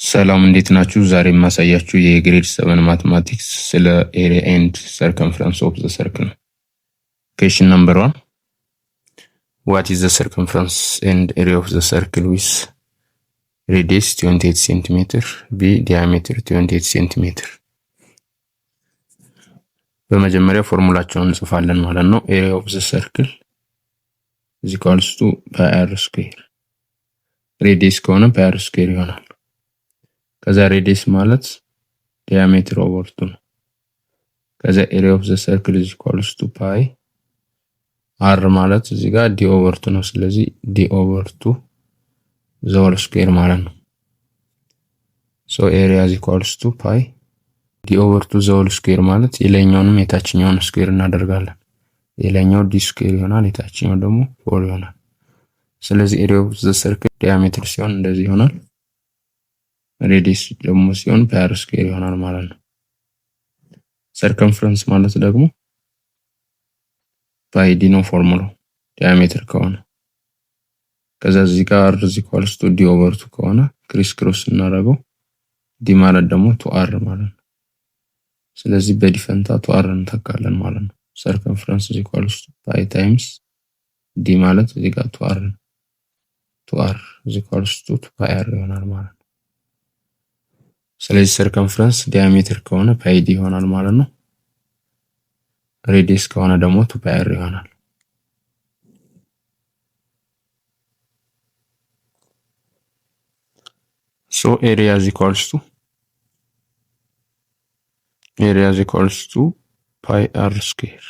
ሰላም እንዴት ናችሁ? ዛሬ የማሳያችሁ የግሬድ 7 ማትማቲክስ ስለ ኤሪያ ኤንድ ሰርከምፈረንስ ኦፍ ዘ ሰርክል ነው። ኩዌስችን ነምበር 1 What is the circumference and area of the circle with radius 28 cm, b diameter 28 cm? በመጀመሪያ ፎርሙላቸውን እንጽፋለን ማለት ነው። area of the circle is equals to pi r square. radius ከሆነ pi r square ይሆናል። ከዛ ሬዲየስ ማለት ዲያሜትር ኦቨር 2 ነው። ከዛ ኤሪያ ኦፍ ዘ ሰርክል ኢዝ ኢኳልስ ቱ ፓይ አር ማለት እዚህ ጋር ዲ ኦቨር 2 ነው። ስለዚህ ዲ ኦቨር 2 ዘ ሆል ስኩዌር ማለት ነው። ሶ ኤሪያ ኢዝ ኢኳልስ ቱ ፓይ ዲ ኦቨር 2 ዘ ሆል ስኩዌር ማለት የላይኛውንም የታችኛውን ስኩዌር እናደርጋለን። የላይኛው ዲ ስኩዌር ይሆናል፣ የታችኛው ደግሞ 4 ይሆናል። ስለዚህ ኤሪያ ኦፍ ዘ ሰርክል ዲያሜትር ሲሆን እንደዚህ ይሆናል። ሬዲየስ ደግሞ ሲሆን ፓይ አር ስኩዌር ይሆናል ማለት ነው። ሰርከምፈረንስ ማለት ደግሞ ፓይ ዲ ነው ፎርሙላው ዲያሜትር ከሆነ። ከዛ እዚህ ጋር አር ኢዝ ኢኳልስ ቱ ዲ ኦቨር 2 ከሆነ ክሪስ ክሮስ እናደርገው ዲ ማለት ደግሞ 2r ማለት ነው። ስለዚህ በዲፈንታ 2r እንተካለን ማለት ነው። ሰርከምፈረንስ ኢዝ ኢኳልስ ቱ ፓይ ታይምስ ዲ ማለት እዚህ ጋር 2r 2r ኢዝ ኢኳልስ ቱ ፓይ አር ይሆናል ማለት ነው። ስለዚህ ሰርከምፈረንስ ዲያሜትር ከሆነ ፓይ ዲ ይሆናል ማለት ነው። ሬዲየስ ከሆነ ደግሞ 2 ፓይ አር ይሆናል። ሶ ኤሪያ ኢዝ ኢኳልስ ቱ ፓይ አር ስኩዌር።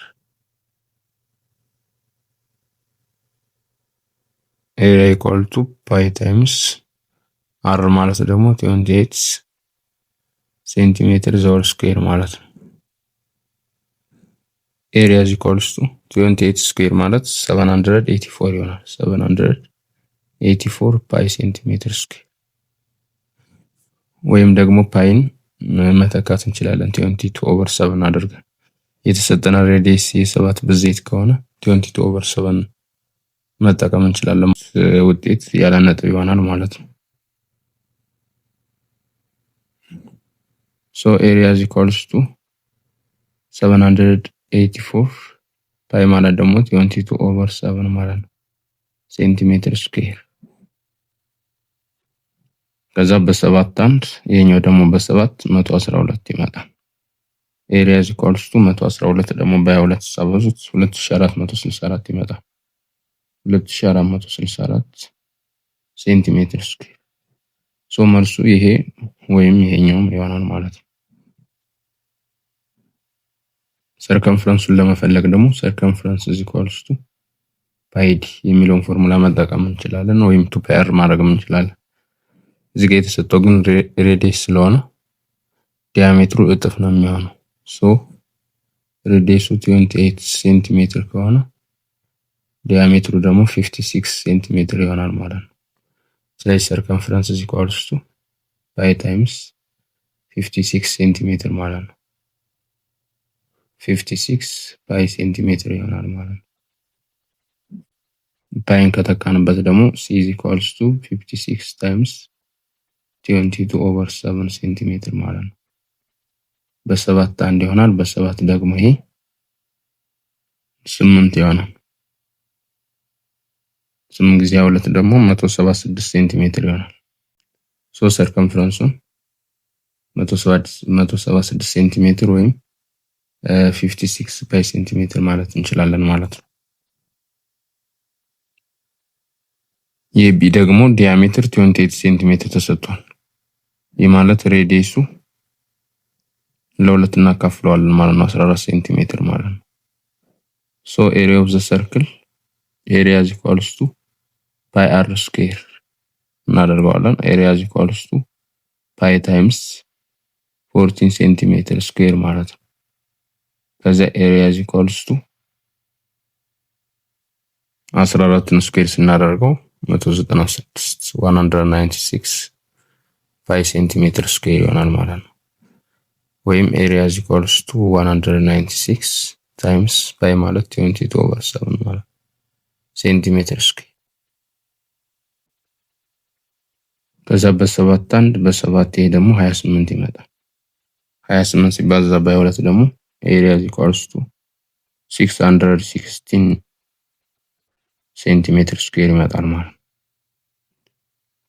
ኤሪያ ኢኳል ቱ ፓይ ታይምስ አር ማለት ደግሞ 28 ሴንቲሜትር ዘ ሆል ስኩዌር ማለት ነው። ኤሪያ ኢዝ ኢኳልስ ቱ 28 ስኩዌር ማለት 784 ይሆናል። 784 ፓይ ሴንቲሜትር ስኩዌር ወይም ደግሞ ፓይን መተካት እንችላለን 22 ኦቨር 7 አድርገን። የተሰጠነ ሬዲየስ የ7 ብዜት ከሆነ 22 ኦቨር 7 መጠቀም እንችላለን። ውጤት ያለ ነጥብ ይሆናል ማለት ነው። So area is equals to 784 ፓይ ማለት ደግሞ 22 over 7 ማለት ነው ሴንቲሜትር ስኩዌር። ከዛ በ7 አንድ ይሄኛው ደግሞ በ7 112 ይመጣል። area is equals to 112 ደግሞ በ22 ተሳበዙት 2464 ይመጣል። 2464 ሴንቲሜትር ስኩዌር። ሶ መልሱ ይሄ ወይም ይሄኛው ይሆናል ማለት ነው። ሰርከምፈረንሱን ለመፈለግ ደግሞ ሰርከምፈረንስ ኢዝ ኢኳልስ ቱ ፓይ ዲ የሚለውን ፎርሙላ መጠቀም እንችላለን ወይም 2 ፓይ አር ማድረግ እንችላለን። እዚህ ጋር የተሰጠው ግን ሬዲየስ ስለሆነ ዲያሜትሩ እጥፍ ነው የሚሆነው። ሶ ሬዲየሱ 28 ሴንቲሜትር ከሆነ ዲያሜትሩ ደግሞ 56 ሴንቲሜትር ይሆናል ማለት ነው። ስለዚህ ሰርከምፈረንስ ኢዝ ኢኳልስ ቱ ፓይ ታይምስ 56 ሴንቲሜትር ማለት ነው። 56 ፓይ ሴንቲሜትር ይሆናል ማለት ነው። ፓይን ከተካንበት ደግሞ c is equals to 56 times 22 over 7 ሴንቲሜትር ማለት ነው። በ7 አንድ ይሆናል። በ7 ደግሞ ይሄ 8 ይሆናል። 8 ጊዜ 2 ደግሞ 176 ሴንቲሜትር ይሆናል። ሶ ሰርከምፈረንሱን 176 ሴንቲሜትር ወይም 56 ፓይ ሴንቲሜትር ማለት እንችላለን ማለት ነው። የቢ ደግሞ ዲያሜትር 28 ሴንቲሜትር ተሰጥቷል። ይህ ማለት ሬዲየሱ ለሁለት እናካፍለዋለን ማለት ነው 14 ሴንቲሜትር ማለት ነው። ሶ ኤሪያ ኦፍ ዘ ሰርክል ኤሪያ ኢዝ ኢኳልስ ቱ ፓይ አር ስኩዌር እናደርገዋለን። ኤሪያ ኢዝ ኢኳልስ ቱ ፓይ ታይምስ 14 ሴንቲሜትር ስኩዌር ማለት ነው። ከዛ ኤሪያ ኢዝ ኢኳልስ ቱ 14 ስኩዌር ስናደርገው 196 ፓይ ሴንቲሜትር ስኩዌር ይሆናል ማለት ነው። ወይም ኤሪያ ኢዝ ኢኳልስ ቱ 196 ታይምስ ፓይ ማለት 22 ኦቨር 7 ማለት ሴንቲሜትር ስኩዌር። ከዛ በ7 1 በ7 ይሄ ደግሞ 28 ይመጣል። 28 ሲባዛ በ2 ደግሞ ኤሪያ ኢኳልስ ቱ 616 ሴንቲሜትር ስኩዌር ይመጣል ማለት ነው።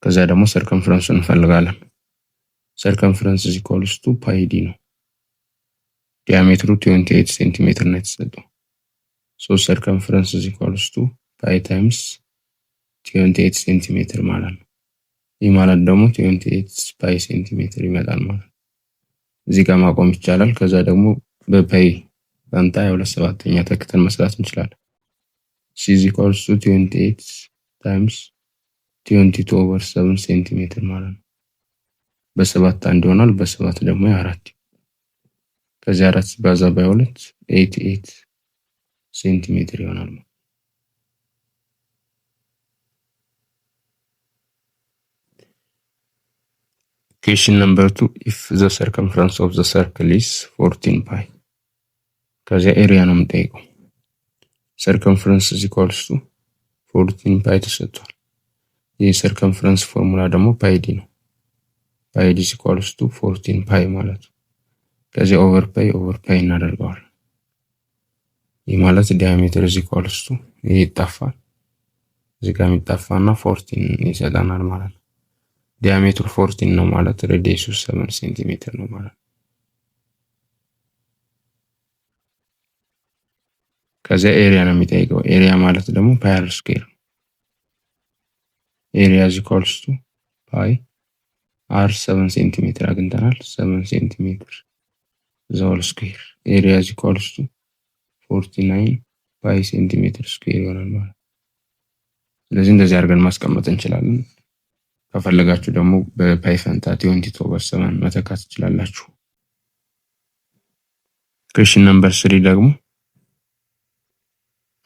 ከዛ ደግሞ ሰርከምፈረንስ እንፈልጋለን። ሰርከምፈረንስ ኢኳልስ ቱ ፓይ ዲ ነው። ዲያሜትሩ 28 ሴንቲሜትር ነው የተሰጠው። ሶ ሰርከምፈረንስ ኢኳልስ ቱ ፓይ ታይምስ 28 ሴንቲሜትር ማለት ነው። ይህ ማለት ደግሞ 28 ፓይ ሴንቲሜትር ይመጣል ማለት ነው። እዚህ ጋር ማቆም ይቻላል። ከዛ ደግሞ በፓይ ፈንታ 2/7ኛ ተክተን መስራት እንችላለን። c is equals to 28 times 22/7 ሴንቲሜትር ማለት ነው። በ7 1 ይሆናል። በ7 ደግሞ 4 ከዚህ 4 ሲባዛ በ2 88 ሴንቲሜትር ይሆናል። Question number 2, if the circumference of the circle is 14 pi. ከዚያ ኤሪያ ነው የምጠይቀው። circumference is equals to 14 pi ተሰጥቷል። ይህ circumference ፎርሙላ ደግሞ pi d ነው። pi d is equals to 14 pi ማለት ነው። ከዚያ over pi እናደርገዋለን። ይህ ማለት diameter is equals to ይሄ ይጣፋል። እዚህ ጋር የሚጣፋና 14 ይሰጠናል ማለት ነው። ዲያሜትሩ 14 ነው ማለት ሬዲየሱ 7 ሴንቲሜትር ነው ማለት ነው። ከዛ ኤሪያ ነው የሚጠይቀው። ኤሪያ ማለት ደግሞ ፓይ አር ስኩዌር። ኤሪያ is equals to ፓይ አር 7 ሴንቲሜትር አግኝተናል። 7 ሴንቲሜትር ዘሆል ስኩዌር ኤሪያ is equals to 49 ፓይ ሴንቲሜትር ስኩዌር ይሆናል ማለት። ስለዚህ እንደዚህ አድርገን ማስቀመጥ እንችላለን። ከፈለጋችሁ ደግሞ በፓይ ፈንታ 20/7 መተካት ትችላላችሁ። question number 3 ደግሞ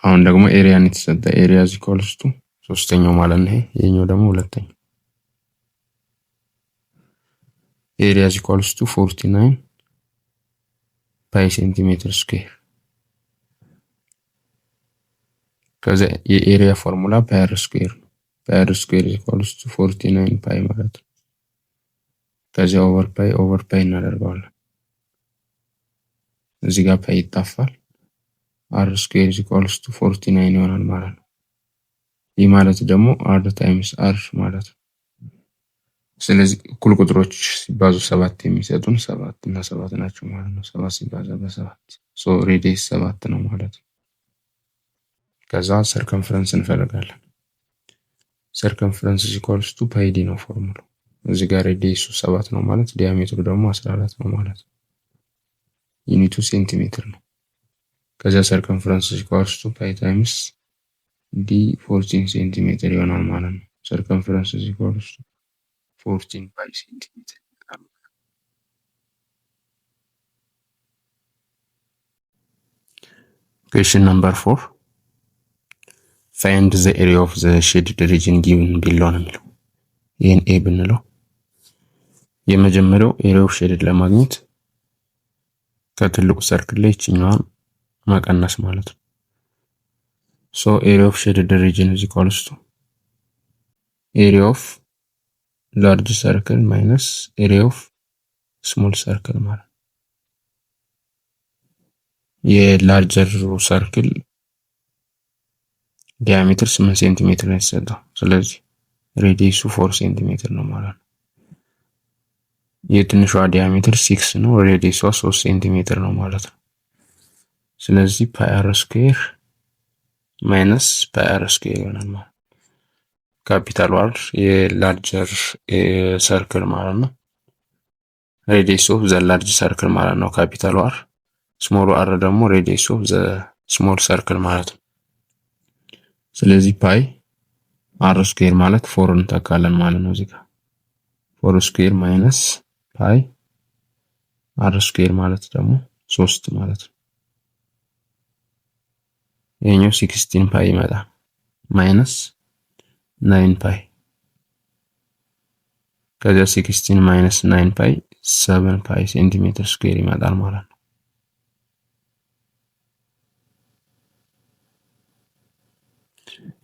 አሁን ደግሞ ኤሪያ ነው የተሰጠ። ኤሪያ is equals to ሶስተኛው ማለት ነው። ይሄኛው ደግሞ ሁለተኛው። ኤሪያ is equals to 49 ፓይ ሴንቲሜትር ስኩዌር። ከዛ የኤሪያ ፎርሙላ ፓይ አር ስኩዌር ነው። ፓይ አር ስኩዌር is equals to 49 ፓይ ማለት ነው። ከዛ ኦቨር ፓይ እናደርገዋለን። እዚህ ጋር ፓይ ይጣፋል። አር ስኩዌር is equals to 49 ይሆናል ማለት ነው። ይህ ማለት ደግሞ አር ታይምስ አር ማለት ነው። ስለዚህ እኩል ቁጥሮች ሲባዙ 7 የሚሰጡን 7 እና 7 ናቸው ማለት ነው። 7 ሲባዛ በ7 ሶ ሬዲየስ 7 ነው ማለት ነው። ከዛ ሰርከምፈረንስ እንፈልጋለን። ሰርከምፈረንስ is equals to ፓይ ዲ ነው ፎርሙላው። እዚህ ጋር ሬዲየሱ 7 ነው ማለት ዲያሜትሩ ደግሞ 14 ነው ማለት ነው። ዩኒቱ ሴንቲሜትር ነው። ከዛ ሰርከምፈረንስ is equals to ፓይ ታይምስ ዲ 14 ሴንቲሜትር ይሆናል ማለት ነው። ሰርከምፈረንስ is equals to 14 ፓይ ሴንቲሜትር። question number 4, find the area of the shaded region given below ነው የሚለው። ይሄን ኤ ብንለው የመጀመሪያው ኤሪያ ኦፍ ሼድድ ለማግኘት ከትልቁ ሰርክል ላይ እቺኛዋን ማቀነስ ማለት ነው። so area of shaded region is equals to area of large circle minus area of small circle ማለት የላርጀር ሰርክል ዲያሜትር 8 ሴንቲሜትር ነው የተሰጠው። ስለዚህ ሬዲየሱ 4 ሴንቲሜትር ነው ማለት ነው። የትንሿ ዲያሜትር 6 ነው፣ ሬዲየሷ 3 ሴንቲሜትር ነው ማለት ነው። ስለዚህ ፓይ አር ስኩዌር ማይነስ ፓይ አር ስኩዌር ይሆናል ማለት ነው። ካፒታል አር የላርጀር ሰርክል ማለት ነው። ሬዲየስ ኦፍ ዘ ላርጅ ሰርክል ማለት ነው ካፒታል አር። ስሞል አር ደግሞ ሬዲየስ ኦፍ ዘ ስሞል ሰርክል ማለት ነው። ስለዚህ ፓይ አር ስኩዌር ማለት 4 እንተካለን ማለት ነው። እዚህ ጋር 4 ስኩዌር ማይነስ ፓይ አር ስኩዌር ማለት ደግሞ 3 ማለት ነው። ይሄኛው 16 ፓይ ይመጣል ማይነስ 9 ፓይ። ከዛ 16 ማይነስ 9 ፓይ 7 ፓይ ሴንቲሜትር ስኩዌር ይመጣል ማለት ነው።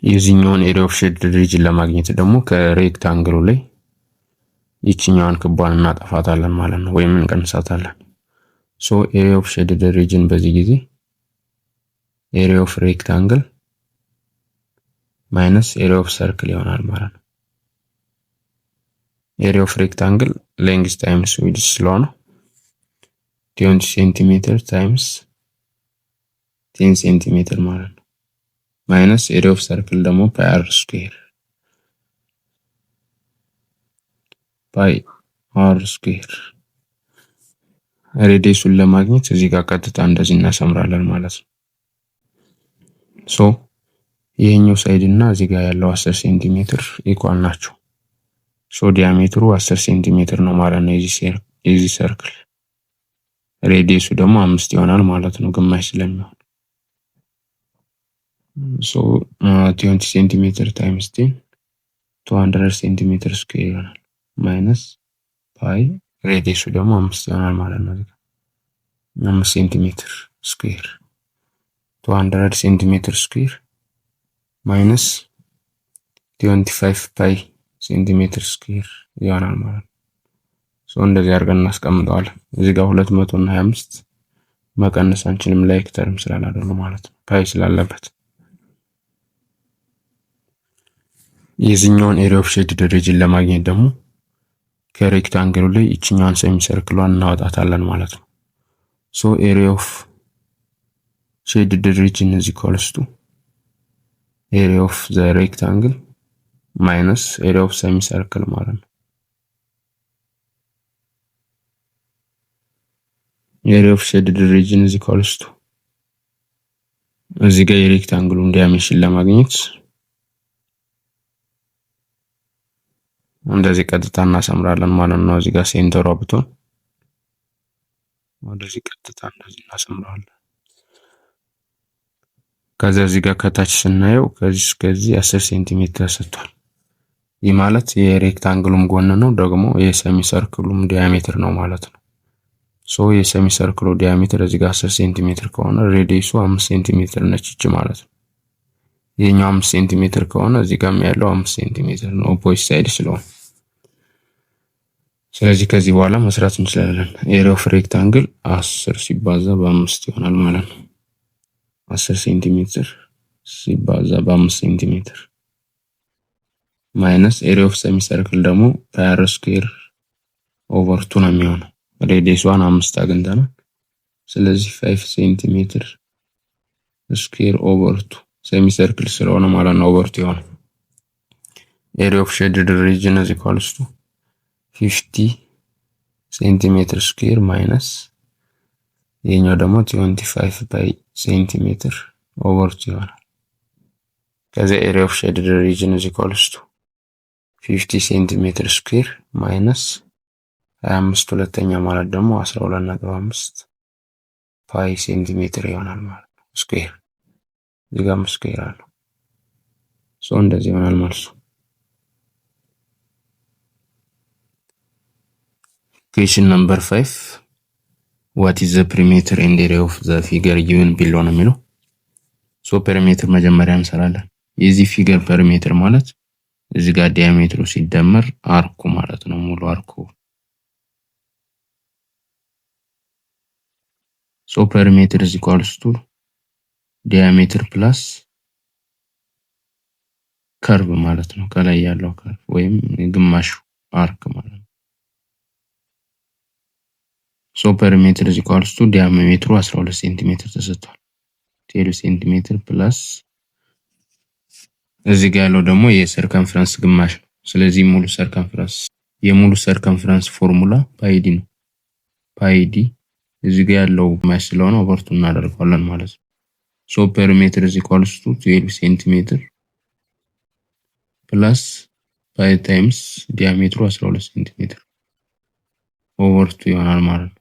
የዚህኛውን ኤሪያ ኦፍ ሼድድ ሪጅን ለማግኘት ደግሞ ከሬክታንግሉ ላይ ይችኛዋን ክቧን እናጠፋታለን ማለት ነው ወይም እንቀንሳታለን። ሶ ኤሪያ ኦፍ ሼድድ ሪጅን በዚህ ጊዜ ኤሪያ ኦፍ ሬክታንግል ማይነስ ኤሪያ ኦፍ ሰርክል ይሆናል ማለት ነው። ኤሪያ ኦፍ ሬክታንግል ሌንግዝ ታይምስ ዊድዝ ስለሆነ 20 ሴንቲሜትር ታይምስ 10 ሴንቲሜትር ማለት ነው። ማይነስ ኤሪያ ኦፍ ሰርክል ደግሞ ፓይ አር ስኩዌር ሬዲየሱን ለማግኘት እዚህ ጋር ቀጥታ እንደዚህ እናሰምራለን ማለት ነው። ሶ ይሄኛው ሳይድ እና እዚህ ጋር ያለው 10 ሴንቲሜትር ኢኳል ናቸው። ሶ ዲያሜትሩ 10 ሴንቲሜትር ነው ማለት ነው የዚህ ሰርክል። ሬዲየሱ ደግሞ 5 ይሆናል ማለት ነው ግማሽ ስለሚሆን። ሶ 20 ሴንቲሜትር ታይምስ 10 200 ሴንቲሜትር ስኩዌር ይሆናል ማይነስ ፓይ ሬዲየሱ ደግሞ 5 ይሆናል ማለት ነው። 5 ሴንቲሜትር ስኩዌር 200 ሴንቲሜትር ስኩዌር ማይነስ 25 ፓይ ሴንቲሜትር ስኩዌር ይሆናል ማለት ነው። ሶ እንደዚህ አድርገን እናስቀምጠዋለን። እዚህ ጋር 225 መቀነስ አንችልም ላይክ ተርም ስላላደረጉ ማለት ነው ፓይ ስላለበት። የዚህኛውን ኤሪያ ኦፍ ሼድድ ሪጅን ለማግኘት ደግሞ ከሬክታንግሉ ላይ እቺኛዋን ሴሚ ሰርክሏን እናወጣታለን ማለት ነው። ሶ ኤሪያ ኦፍ ሼድድ ሪጅን is equals to ኤሪያ ኦፍ ዘ ሬክታንግል ማይነስ ኤሪያ ኦፍ ሴሚ ሰርክል ማለት ነው። ኤሪያ ኦፍ ሼድድ ሪጅን is equals to እዚህ ጋር የሬክታንግሉን ዳይሜንሽን ለማግኘት እንደዚህ ቀጥታ እናሰምራለን ማለት ነው። እዚህ ጋር ሴንተሯ ብትሆን ወደዚህ ቀጥታ እንደዚህ እናሰምራለን። ከዛ እዚህ ጋር ከታች ስናየው ከዚህ እስከዚህ 10 ሴንቲሜትር ተሰጥቷል። ይህ ማለት የሬክታንግሉም ጎን ነው ደግሞ የሴሚ ሰርክሉም ዲያሜትር ነው ማለት ነው። ሶ የሴሚ ሰርክሉ ዲያሜትር እዚህ ጋር 10 ሴንቲሜትር ከሆነ ሬዲየሱ 5 ሴንቲሜትር ነች እቺ ማለት ነው። ይሄኛው 5 ሴንቲሜትር ከሆነ እዚህ ጋር ያለው 5 ሴንቲሜትር ነው ኦፖዚት ሳይድ ስለሆነ። ስለዚህ ከዚህ በኋላ መስራት እንችላለን። ኤሪያ ኦፍ ሬክታንግል 10 ሲባዛ በ5 ይሆናል ማለት ነው። 10 ሴንቲሜትር ሲባዛ በ5 ሴንቲሜትር ማይነስ ኤሪያ ኦፍ ሴሚ ሰርክል ደግሞ ፓይ አር ስኩዌር ኦቨር 2 ነው የሚሆነው። ሬዲየሷን 5 አግኝተናል። ስለዚህ 5 ሴንቲሜትር ስኩዌር ኦቨር 2 ሴሚ ሰርክል ስለሆነ ማለት ነው ኦቨር 2 ይሆናል። ኤሪያ ኦፍ ሼድድ ሪጅን is equals to 50 ሴንቲሜትር ስኩዌር ማይነስ ይሄኛው ደግሞ 25 ፓይ ሴንቲሜትር ኦቨር 2 ይሆናል። ከዛ ኤሪያ ኦፍ ሼድድ ሪጅን is equals to 50 ሴንቲሜትር ስኩዌር ማይነስ 25 ሁለተኛ ማለት ደግሞ 12.5 ፓይ ሴንቲሜትር ይሆናል ማለት ነው ስኩዌር። እዚህ ጋር ስኩዌር አለው። ሶ እንደዚህ ይሆናል መልሱ። Question number 5 what is the perimeter and area of the figure given below ነው የሚለው። ሶ ፔሪሜትር መጀመሪያ እንሰራለን። የዚህ ፊገር ፔሪሜትር ማለት እዚህ ጋር ዲያሜትሩ ሲደመር አርኩ ማለት ነው ሙሉ አርኩ። ሶ ፔሪሜትር is equals to ዲያሜትር ፕላስ ከርቭ ማለት ነው ከላይ ያለው ከርቭ ወይም ግማሹ አርክ ማለት ነው። ሶ ፔሪሜትር is equals to ዲያሜትሩ 12 ሴንቲሜትር ተሰጥቷል። 10 ሴንቲሜትር ፕላስ እዚህ ጋር ያለው ደግሞ የሰርከምፈረንስ ግማሽ ነው። ስለዚህ የሙሉ ሰርከምፈረንስ ፎርሙላ ፓይዲ ነው። ፓይዲ እዚህ ጋር ያለው ግማሽ ስለሆነ ኦቨር 2 እናደርጋለን ማለት ነው። ሶ ፔሪሜትር is equals to 12 ሴንቲሜትር ፕላስ ፓይ ታይምስ ዲያሜትሩ 12 ሴንቲሜትር ኦቨር 2 ይሆናል ማለት ነው።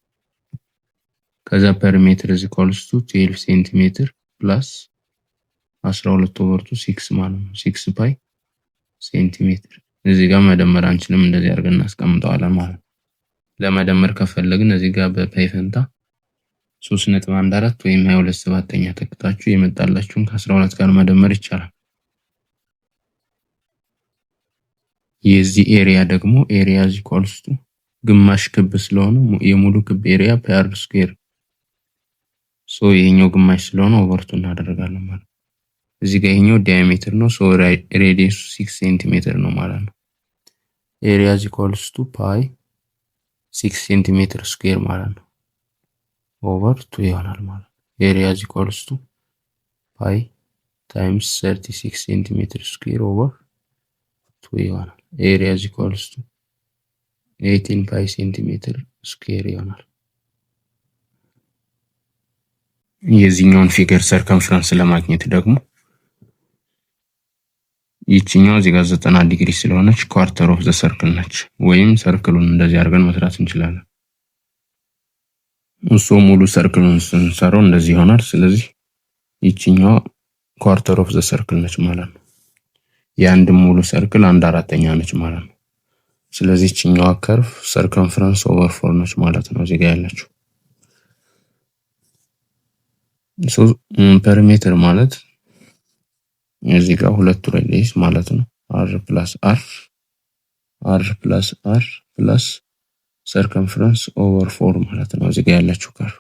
ከዛ ፔሪሜትር is equals to 12 ሴንቲሜትር ፕላስ 12 ኦቨር 2 6 ማለት ነው 6 ፓይ ሴንቲሜትር። እዚህ ጋር መደመር አንችልም እንደዚህ አድርገን እናስቀምጠዋለን ማለት ነው። ለመደመር ከፈለግን እዚህ ጋር በፓይ ፈንታ 3.14 ወይም 22/7 ተክታችሁ የመጣላችሁን ከ12 ጋር መደመር ይቻላል። የዚህ ኤሪያ ደግሞ ኤሪያ is equals to ግማሽ ክብ ስለሆነ የሙሉ ክብ ኤሪያ ፓይ r ስኩዌር ሶ ይሄኛው ግማሽ ስለሆነ ኦቨር 2 እናደርጋለን ማለት ነው። እዚህ ጋር ይሄኛው ዲያሜትር ነው ሶ ሬዲየሱ 6 ሴንቲሜትር ነው ማለት ነው። ኤሪያ is equals to ፓይ 6 ሴንቲሜትር ስኩዌር ማለት ነው ኦቨር 2 ይሆናል ማለት ነው። ኤሪያ is equals to ፓይ ታይምስ 36 ሴንቲሜትር ስኩዌር ኦቨር 2 ይሆናል። ኤሪያ is equals to 18 ፓይ ሴንቲሜትር ስኩዌር ይሆናል። የዚህኛውን ፊገር ሰርከምፈረንስ ለማግኘት ደግሞ ይቺኛው እዚህ ጋር 90 ዲግሪ ስለሆነች ኳርተር ኦፍ ዘ ሰርክል ነች ወይም ሰርክሉን እንደዚህ አድርገን መስራት እንችላለን። እሱ ሙሉ ሰርክሉን ስንሰራው እንደዚህ ይሆናል። ስለዚህ ይቺኛው ኳርተር ኦፍ ዘ ሰርክል ነች ማለት ነው። የአንድ ሙሉ ሰርክል 1/4ኛ ነች ማለት ነው። ስለዚህ ይቺኛው ከርቭ ሰርከምፈረንስ ኦቨር 4 ነች ማለት ነው እዚህ ጋር ያለችው። ፐሪሜትር ማለት እዚህ ጋር ሁለቱ ሬዲየስ ማለት ነው r + r + ሰርከምፈረንስ ኦቨር 4 ማለት ነው እዚህ ጋር ያለችው ከርቭ።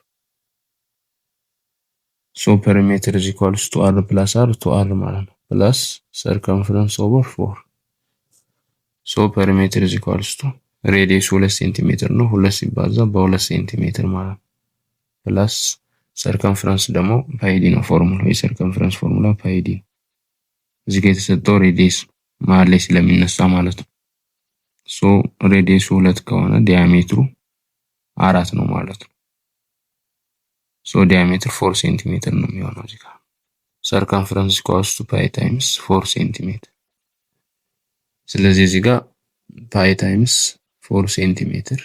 ሶ ፐሪሜትር is equals to r + r to r ማለት ነው ፕላስ ሰርከምፈረንስ ኦቨር 4 ሶ ፐሪሜትር is equals to ሬዲየሱ 2 ሴንቲሜትር ነው 2 ሲባዛ በ2 ሴንቲሜትር ማለት ነው ፕላስ ሰርከምፈረንስ ደግሞ ፓይ ዲ ነው ፎርሙላው የሰርከምፈረንስ ፎርሙላ ፓይ ዲ እዚህ ጋር የተሰጠው ሬዲየስ መሃል ላይ ስለሚነሳ ማለት ነው። ሶ ሬዲየሱ 2 ከሆነ ዲያሜትሩ 4 ነው ማለት ነው። ሶ ዲያሜትር 4 ሴንቲሜትር ነው የሚሆነው እዚህ ጋር ሰርከምፈረንስ ኢኳልስ ቱ ፓይ ታይምስ 4 ሴንቲሜትር። ስለዚህ እዚህ ጋር ፓይ ታይምስ 4 ሴንቲሜትር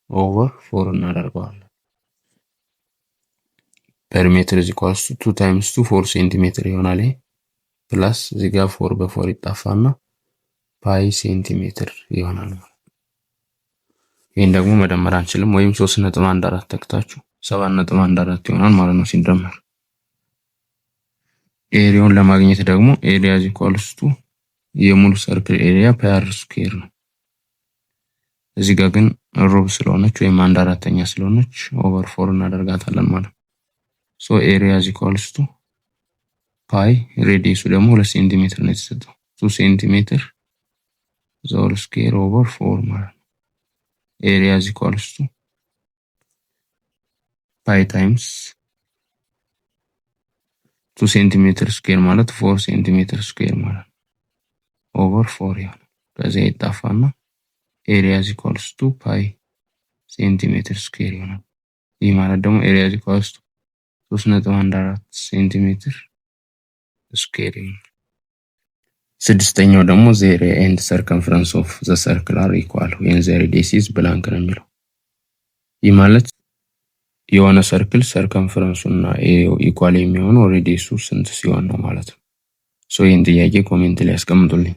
ኦቨር 4 እናደርገዋለን። ፐሪሜትር is equals to 2 times 2 4 ሴንቲሜትር ይሆናል። ፕላስ እዚህ ጋር 4 በ4 ይጣፋና ፓይ ሴንቲሜትር ይሆናል። ይሄን ደግሞ መደመር አንችልም ወይም 3.14 ተክታችሁ 7.14 ይሆናል ማለት ነው ሲደመር። ኤሪያውን ለማግኘት ደግሞ ኤሪያ is equals to የሙሉ ሰርክል ኤሪያ ፓይ r ስኩዌር ነው። እዚህ ጋር ግን ሩብ ስለሆነች ወይም 1/4ኛ ስለሆነች ኦቨር 4 እናደርጋታለን ማለት ነው። ሶ ኤሪያ is equals to ፓይ ሬዲየሱ ደግሞ 2 ሴንቲሜትር ነው የተሰጠው 2 ሴንቲሜትር ዞል ስኩዌር ኦቨር 4 ማለት ነው። ኤሪያ is equals to ፓይ ታይምስ 2 ሴንቲሜትር ስኩዌር ማለት 4 ሴንቲሜትር ስኩዌር ማለት ኦቨር 4 ይሆናል። ከዚህ ይጣፋና ኤሪያ is equals to ፓይ ሴንቲሜትር ስኩዌር ይሆናል። ይህ ማለት ደግሞ ኤሪያ is equals to 3.14 ሴንቲሜትር ስኩዌር ይሆናል። ስድስተኛው ደግሞ the area and circumference of the circle are equal when the radius is blank ነው የሚለው። ይህ ማለት የሆነ ሰርክል ሰርከምፈረንሱና ኤሪያው ኢኳል የሚሆነው ሬዲየሱ ስንት ሲሆን ነው ማለት ነው። ሶ ይሄን ጥያቄ ኮሜንት ላይ አስቀምጡልኝ።